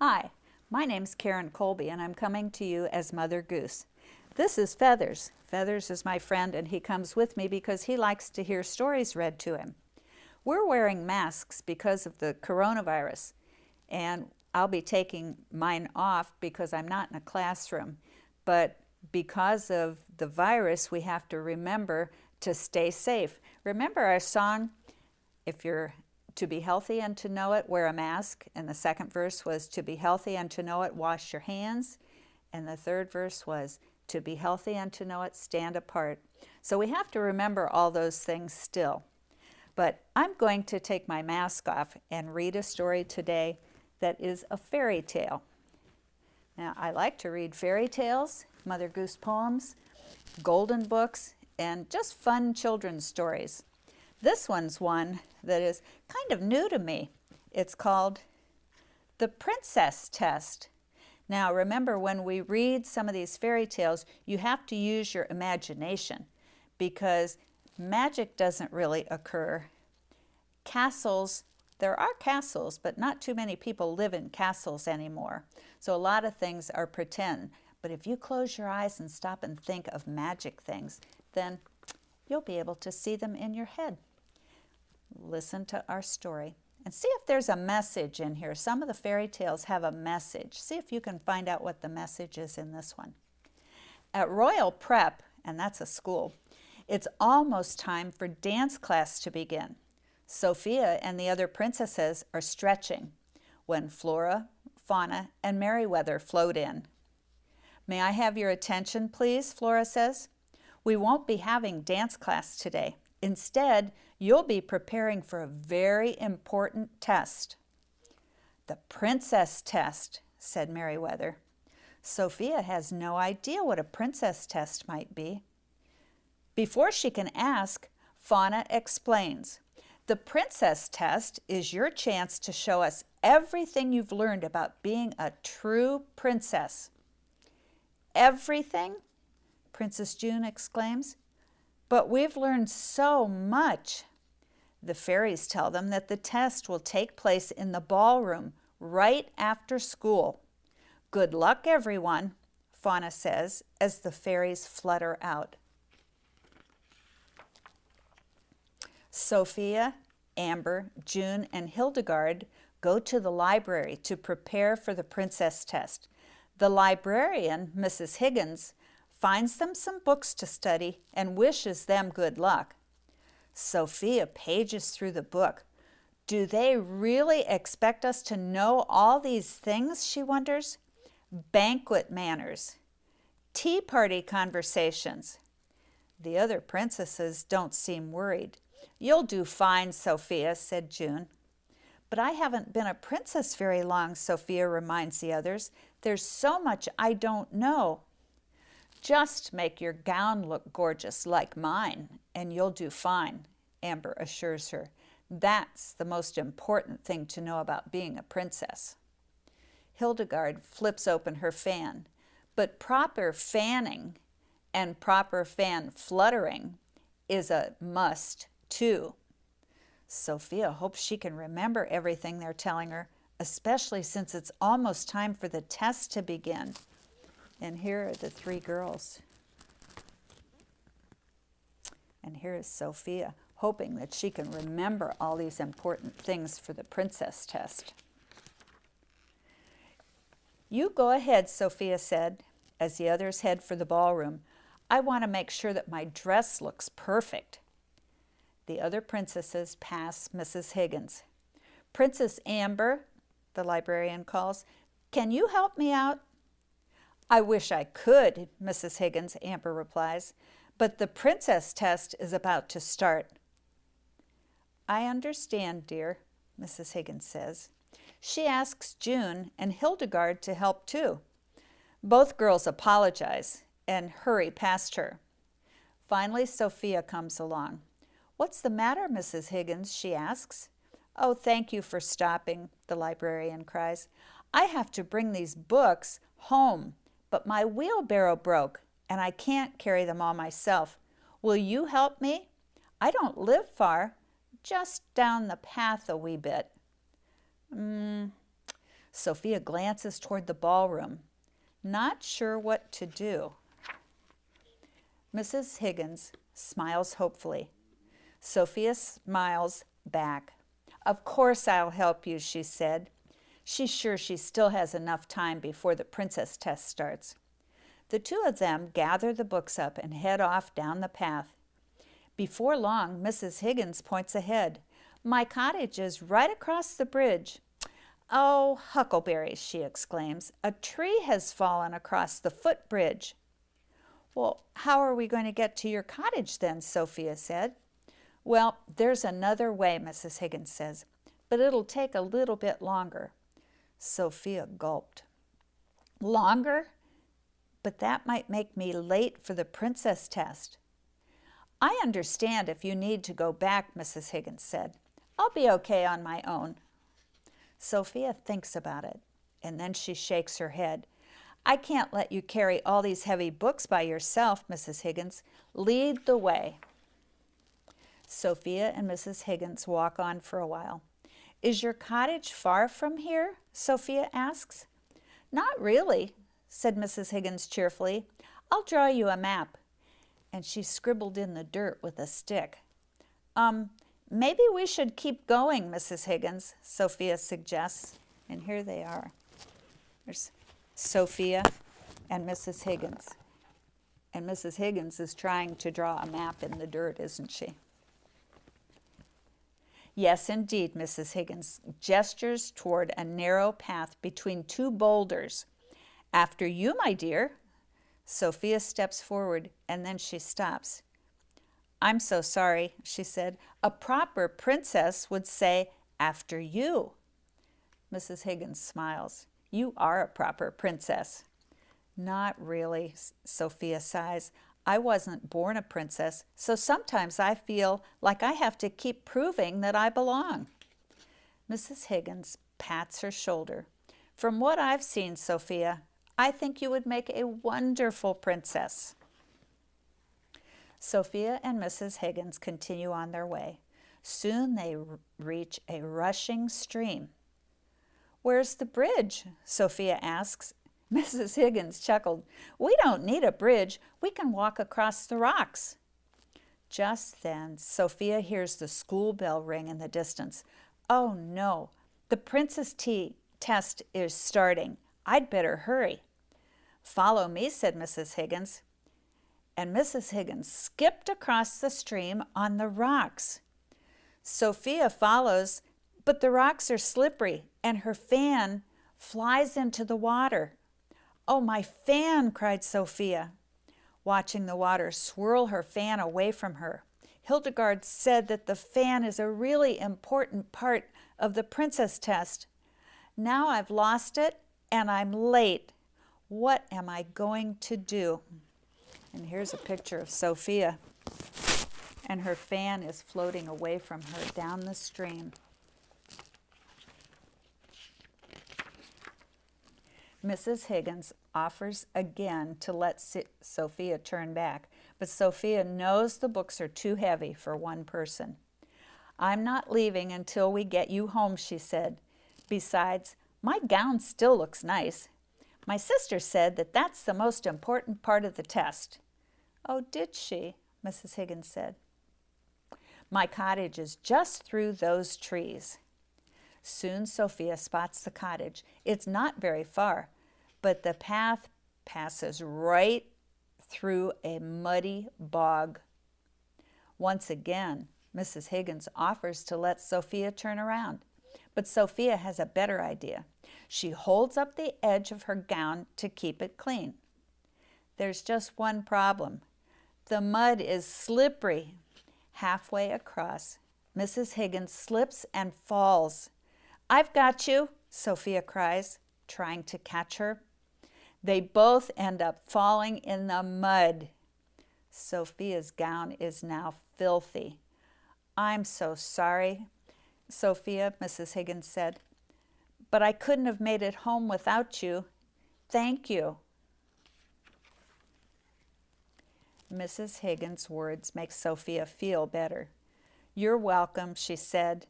Hi, my name's Karen Kolbe and I'm coming to you as Mother Goose. This is Feathers. Feathers is my friend and he comes with me because he likes to hear stories read to him. We're wearing masks because of the coronavirus, and I'll be taking mine off because I'm not in a classroom. But because of the virus, we have to remember to stay safe. Remember our song, if you're to be healthy and to know it, wear a mask. And the second verse was to be healthy and to know it, wash your hands. And the third verse was to be healthy and to know it, stand apart. So we have to remember all those things still. But I'm going to take my mask off and read a story today that is a fairy tale. Now, I like to read fairy tales, Mother Goose poems, golden books, and just fun children's stories. This one's one that is kind of new to me. It's called The Princess Test. Now, remember, when we read some of these fairy tales, you have to use your imagination because magic doesn't really occur. Castles, there are castles, but not too many people live in castles anymore. So a lot of things are pretend. But if you close your eyes and stop and think of magic things, then you'll be able to see them in your head. Listen to our story and see if there's a message in here. Some of the fairy tales have a message. See if you can find out what the message is in this one. At Royal Prep, and that's a school, it's almost time for dance class to begin. Sophia and the other princesses are stretching when Flora, Fauna, and Merryweather float in. "May I have your attention, please?" Flora says. "We won't be having dance class today. Instead, you'll be preparing for a very important test." "The princess test," said Merryweather. Sophia has no idea what a princess test might be. Before she can ask, Fauna explains. "The princess test is your chance to show us everything you've learned about being a true princess." "Everything?" Princess June exclaims. "But we've learned so much." The fairies tell them that the test will take place in the ballroom right after school. "Good luck, everyone," Fauna says as the fairies flutter out. Sophia, Amber, June, and Hildegard go to the library to prepare for the princess test. The librarian, Mrs. Higgins, finds them some books to study and wishes them good luck. Sophia pages through the book. Do they really expect us to know all these things, she wonders? Banquet manners, tea party conversations. The other princesses don't seem worried. "You'll do fine, Sophia," said June. "But I haven't been a princess very long," Sophia reminds the others. "There's so much I don't know." "Just make your gown look gorgeous like mine, and you'll do fine," Amber assures her. "That's the most important thing to know about being a princess." Hildegard flips open her fan, but proper fanning and proper fan fluttering is a must too. Sophia hopes she can remember everything they're telling her, especially since it's almost time for the test to begin. And here are the three girls. And here is Sophia, hoping that she can remember all these important things for the princess test. "You go ahead," Sophia said, as the others head for the ballroom. "I want to make sure that my dress looks perfect." The other princesses pass Mrs. Higgins. "Princess Amber," the librarian calls, "can you help me out?" "I wish I could," Mrs. Higgins, Amber replies, "but the princess test is about to start." "I understand, dear," Mrs. Higgins says. She asks June and Hildegard to help too. Both girls apologize and hurry past her. Finally, Sophia comes along. "What's the matter, Mrs. Higgins?" she asks. "Oh, thank you for stopping," the librarian cries. "I have to bring these books home, but my wheelbarrow broke and I can't carry them all myself. Will you help me? I don't live far, just down the path a wee bit." Sophia glances toward the ballroom, not sure what to do. Mrs. Higgins smiles hopefully. Sophia smiles back. "Of course I'll help you," she said. She's sure she still has enough time before the princess test starts. The two of them gather the books up and head off down the path. Before long, Mrs. Higgins points ahead. "My cottage is right across the bridge." "Oh, huckleberries," she exclaims. "A tree has fallen across the footbridge." "Well, how are we going to get to your cottage then?" Sophia said. "Well, there's another way," Mrs. Higgins says, "but it'll take a little bit longer." Sophia gulped. "Longer? But that might make me late for the princess test." "I understand if you need to go back," Mrs. Higgins said. "I'll be okay on my own." Sophia thinks about it, and then she shakes her head. "I can't let you carry all these heavy books by yourself, Mrs. Higgins. Lead the way." Sophia and Mrs. Higgins walk on for a while. "Is your cottage far from here?" Sophia asks. "Not really," said Mrs. Higgins cheerfully. "I'll draw you a map." And she scribbled in the dirt with a stick. Maybe we should keep going, Mrs. Higgins," Sophia suggests. And here they are. There's Sophia and Mrs. Higgins. And Mrs. Higgins is trying to draw a map in the dirt, isn't she? "Yes, indeed," Mrs. Higgins gestures toward a narrow path between two boulders. "After you, my dear." Sophia steps forward, and then she stops. "I'm so sorry," she said. "A proper princess would say, 'After you.'" Mrs. Higgins smiles. "You are a proper princess." "Not really," Sophia sighs. "I wasn't born a princess, so sometimes I feel like I have to keep proving that I belong." Mrs. Higgins pats her shoulder. "From what I've seen, Sophia, I think you would make a wonderful princess." Sophia and Mrs. Higgins continue on their way. Soon they reach a rushing stream. "Where's the bridge?" Sophia asks. Mrs. Higgins chuckled. "We don't need a bridge. We can walk across the rocks." Just then, Sophia hears the school bell ring in the distance. "Oh no, the princess test is starting. I'd better hurry." "Follow me," said Mrs. Higgins. And Mrs. Higgins skipped across the stream on the rocks. Sophia follows, but the rocks are slippery and her fan flies into the water. "Oh, my fan!" cried Sophia, watching the water swirl her fan away from her. Hildegard said that the fan is a really important part of the princess test. Now I've lost it and I'm late. What am I going to do? And here's a picture of Sophia, and her fan is floating away from her down the stream. Mrs. Higgins offers again to let Sophia turn back, but Sophia knows the books are too heavy for one person. "I'm not leaving until we get you home," she said. "Besides, my gown still looks nice. My sister said that that's the most important part of the test." "Oh, did she?" Mrs. Higgins said. "My cottage is just through those trees." Soon Sophia spots the cottage. It's not very far, but the path passes right through a muddy bog. Once again, Mrs. Higgins offers to let Sophia turn around, but Sophia has a better idea. She holds up the edge of her gown to keep it clean. There's just one problem. The mud is slippery. Halfway across, Mrs. Higgins slips and falls. "I've got you," Sophia cries, trying to catch her. They both end up falling in the mud. Sophia's gown is now filthy. "I'm so sorry, Sophia," Mrs. Higgins said, "but I couldn't have made it home without you. Thank you." Mrs. Higgins' words make Sophia feel better. "You're welcome," she said.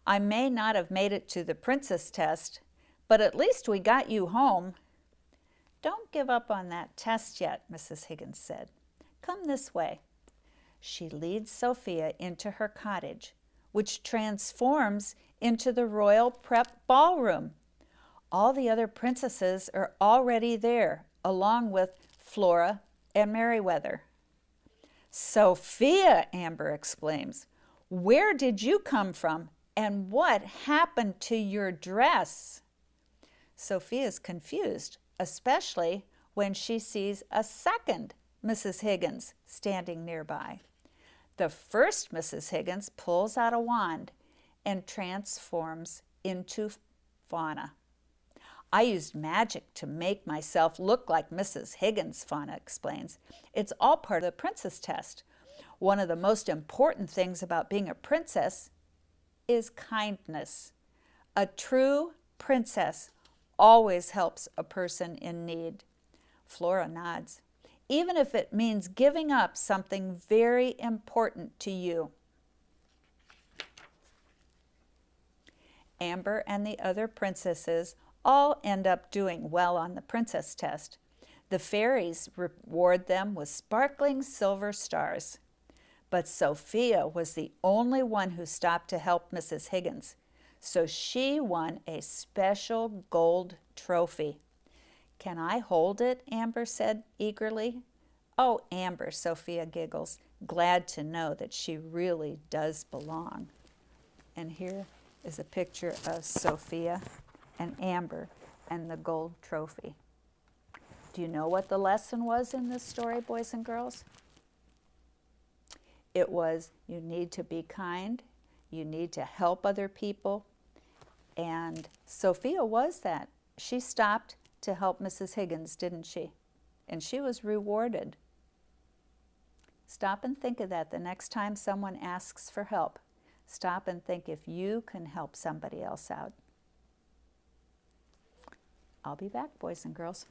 "I may not have made it to the princess test, but at least we got you home. Don't give up on that test yet, Mrs. Higgins said. Come this way. She leads Sophia into her cottage, which transforms into the royal prep ballroom. All the other princesses are already there, along with Flora and Merryweather. Sophia, Amber exclaims, where did you come from, and what happened to your dress? Sophia's confused, especially when she sees a second Mrs. Higgins standing nearby. The first Mrs. Higgins pulls out a wand and transforms into Fauna. I used magic to make myself look like Mrs. Higgins, Fauna explains. It's all part of the princess test. One of the most important things about being a princess is kindness. A true princess always helps a person in need. Flora nods, even if it means giving up something very important to you. Amber and the other princesses all end up doing well on the princess test. The fairies reward them with sparkling silver stars. But Sophia was the only one who stopped to help Mrs. Higgins, so she won a special gold trophy. Can I hold it? Amber said eagerly. Oh, Amber, Sophia giggles, glad to know that she really does belong. And here is a picture of Sophia and Amber and the gold trophy. Do you know what the lesson was in this story, boys and girls? It was you need to be kind, you need to help other people, and Sophia was that. She stopped to help Mrs. Higgins, didn't she? And she was rewarded. Stop and think of that the next time someone asks for help. Stop and think if you can help somebody else out. I'll be back, boys and girls.